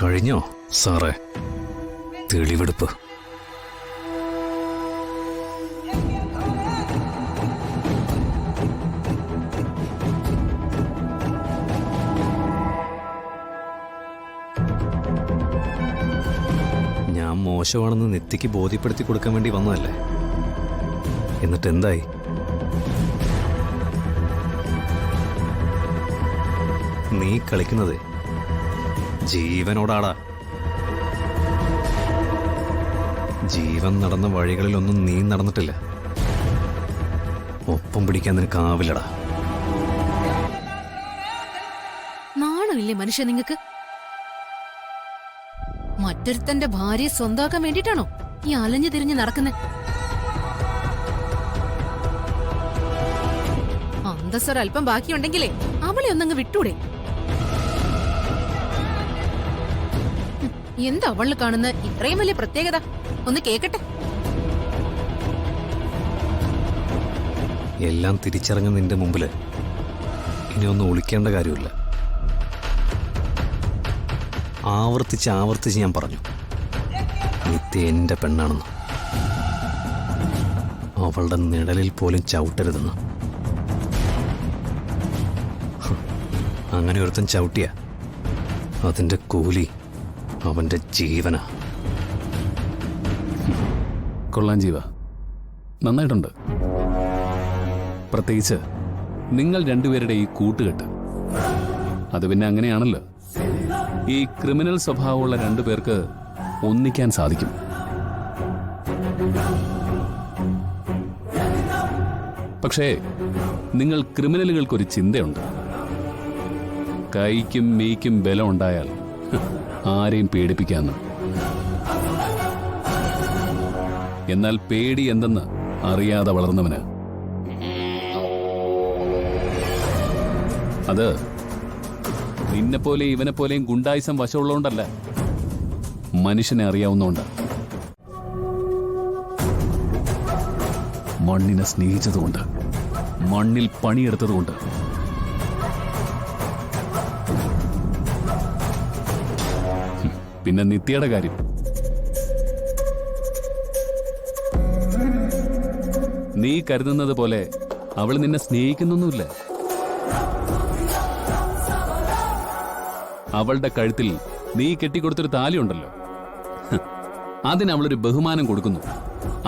കഴിഞ്ഞോ സാറേ തെളിവെടുപ്പ്? ഞാൻ മോശമാണെന്ന് നെത്തിക്ക് ബോധ്യപ്പെടുത്തി കൊടുക്കാൻ വേണ്ടി വന്നതല്ലേ? എന്നിട്ട് എന്തായി? നീ കളിക്കുന്നത് ജീവനോടാടാ. ജീവൻ നടന്ന വഴികളിലൊന്നും നീ നടന്നിട്ടില്ല. ഒപ്പം പിടിക്കാൻ നിനക്കാവില്ലടാ. നാണമില്ലേ മനുഷ്യ നിങ്ങക്ക്? മറ്റൊരുത്തന്റെ ഭാര്യയെ സ്വന്തമാക്കാൻ വേണ്ടിട്ടാണോ ഈ അലഞ്ഞു തിരിഞ്ഞ് നടക്കുന്നത്? അന്തസ്സൊരൽപ്പം ബാക്കിയുണ്ടെങ്കിലേ അവളെ ഒന്നങ്ങ് വിട്ടൂടെ? എന്താ അവളിൽ കാണുന്ന ഇത്രയും വലിയ പ്രത്യേകത? ഒന്ന് കേക്കട്ടെ. എല്ലാം തിരിച്ചറിഞ്ഞ നിന്റെ മുമ്പില് ഇനിയൊന്നും ഒളിക്കേണ്ട കാര്യമില്ല. ആവർത്തിച്ച് ഞാൻ പറഞ്ഞു, നിത്യ എന്റെ പെണ്ണാണെന്ന്. അവളുടെ നിഴലിൽ പോലും ചവിട്ടരുതെന്ന്. അങ്ങനെ ഒരുത്തൻ ചവിട്ടിയ അതിന്റെ കൂലി അവന്റെ ജീവന. കൊള്ളാം ജീവ, നന്നായിട്ടുണ്ട്. പ്രത്യേകിച്ച് നിങ്ങൾ രണ്ടുപേരുടെ ഈ കൂട്ടുകെട്ട്. അത് പിന്നെ അങ്ങനെയാണല്ലോ. ഈ ക്രിമിനൽ സ്വഭാവമുള്ള രണ്ടുപേർക്ക് ഒന്നിക്കാൻ സാധിക്കും. പക്ഷേ നിങ്ങൾ ക്രിമിനലുകൾക്കൊരു ചിന്തയുണ്ട്. കൈക്കും മീക്കും ബലം ഉണ്ടായാൽ ആരെയും പേടിപ്പിക്കാന്ന്. എന്നാൽ പേടി എന്തെന്ന് അറിയാതെ വളർന്നവന് അത് നിന്നെപ്പോലെ ഇവനെപ്പോലെയും ഗുണ്ടായിസം വശമുള്ളതുകൊണ്ടല്ല, മനുഷ്യനെ അറിയാവുന്നതുകൊണ്ട്. മണ്ണിനെ സ്നേഹിച്ചതുകൊണ്ട്, മണ്ണിൽ പണിയെടുത്തതുകൊണ്ട്. പിന്നെ നിത്യയുടെ കാര്യം. നീ കരുതുന്നത് പോലെ അവൾ നിന്നെ സ്നേഹിക്കുന്നൊന്നുമില്ല. അവളുടെ കഴുത്തിൽ നീ കെട്ടിക്കൊടുത്തൊരു താലിയുണ്ടല്ലോ, അതിന് അവളൊരു ബഹുമാനം കൊടുക്കുന്നു.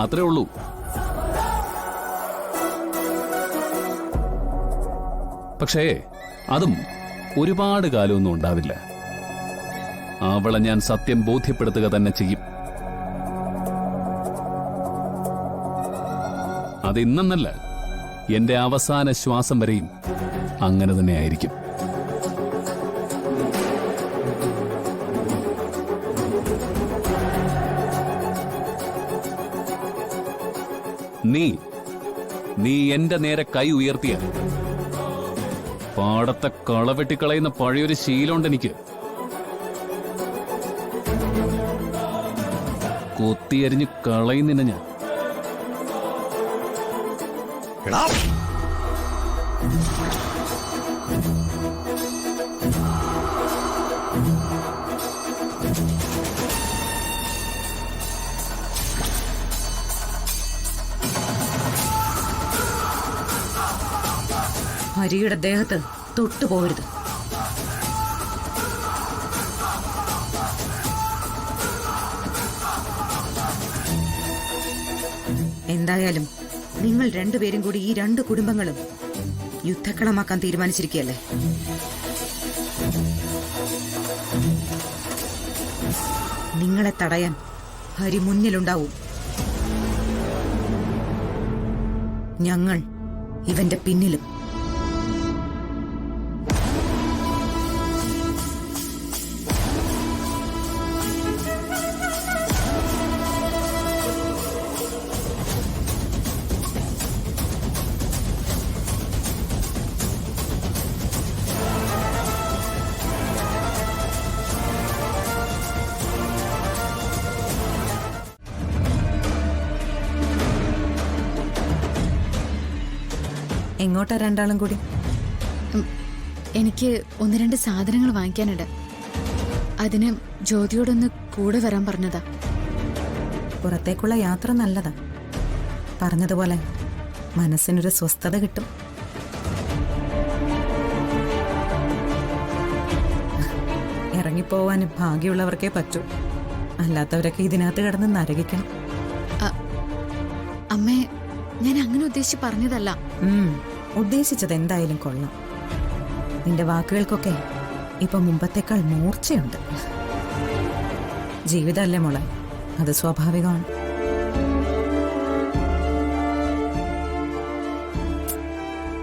അത്രേ ഉള്ളൂ. പക്ഷേ അതും ഒരുപാട് കാലമൊന്നും ഉണ്ടാവില്ല. അവളെ ഞാൻ സത്യം ബോധ്യപ്പെടുത്തുക തന്നെ ചെയ്യും. അതിന്നല്ല, എന്റെ അവസാന ശ്വാസം വരെയും അങ്ങനെ തന്നെ ആയിരിക്കും. നീ എന്റെ നേരെ കൈ ഉയർത്തിയ പാടത്തെ കളവെട്ടിക്കളയുന്ന പഴയൊരു ശീലമുണ്ട് എനിക്ക്. കൊത്തിയരിഞ്ഞ് കളയുന്നില്ല ഞാൻ. ഹരിയുടെ ദേഹത്ത് തൊട്ടുപോകരുത്. എന്തായാലും നിങ്ങൾ രണ്ടുപേരും കൂടി ഈ രണ്ട് കുടുംബങ്ങളും യുദ്ധക്കളമാക്കാൻ തീരുമാനിച്ചിരിക്കുകയല്ലേ? നിങ്ങളെ തടയാൻ ഹരി മുന്നിലുണ്ടാവും. ഞങ്ങൾ ഇവന്റെ പിന്നിലും. എങ്ങോട്ടാ രണ്ടാളും കൂടി? എനിക്ക് ഒന്ന് രണ്ട് സാധനങ്ങൾ വാങ്ങിക്കാനുണ്ട്. അതിന് ജ്യോതിയോടൊന്ന് കൂടെ വരാൻ പറഞ്ഞതാ. പുറത്തേക്കുള്ള യാത്ര നല്ലതാ. പറഞ്ഞതുപോലെ മനസ്സിനൊരു സ്വസ്ഥത കിട്ടും. ഇറങ്ങിപ്പോവാൻ ഭാഗ്യമുള്ളവർക്കേ പറ്റൂ. അല്ലാത്തവരൊക്കെ ഇതിനകത്ത് കിടന്ന് നരകിക്കണം. അമ്മേ, ഞാൻ അങ്ങനെ ഉദ്ദേശിച്ച് പറഞ്ഞതല്ല. ഉദ്ദേശിച്ചത് എന്തായാലും കൊള്ളാം. നിന്റെ വാക്കുകൾക്കൊക്കെ ഇപ്പൊ മുമ്പത്തേക്കാൾ മൂർച്ചയുണ്ട്. ജീവിതമല്ലേ മോളെ, അത് സ്വാഭാവികമാണ്.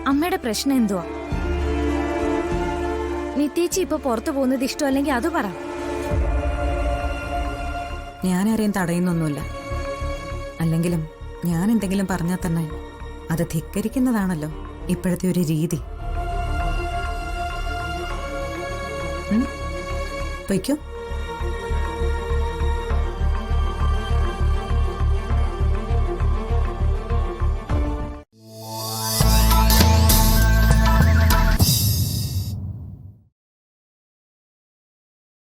അമ്മയുടെ പ്രശ്നം എന്തുവാ? നിത്യേച്ചി ഇപ്പൊ പുറത്തു പോകുന്നത് ഇഷ്ടമല്ലെങ്കിൽ അത് പറ. ഞാനാരെയും തടയുന്നൊന്നുമില്ല. അല്ലെങ്കിലും ഞാൻ എന്തെങ്കിലും പറഞ്ഞാൽ തന്നെ അത് ധിക്കരിക്കുന്നതാണല്ലോ ഇപ്പോഴത്തെ ഒരു രീതി. പൊയ്ക്കോ.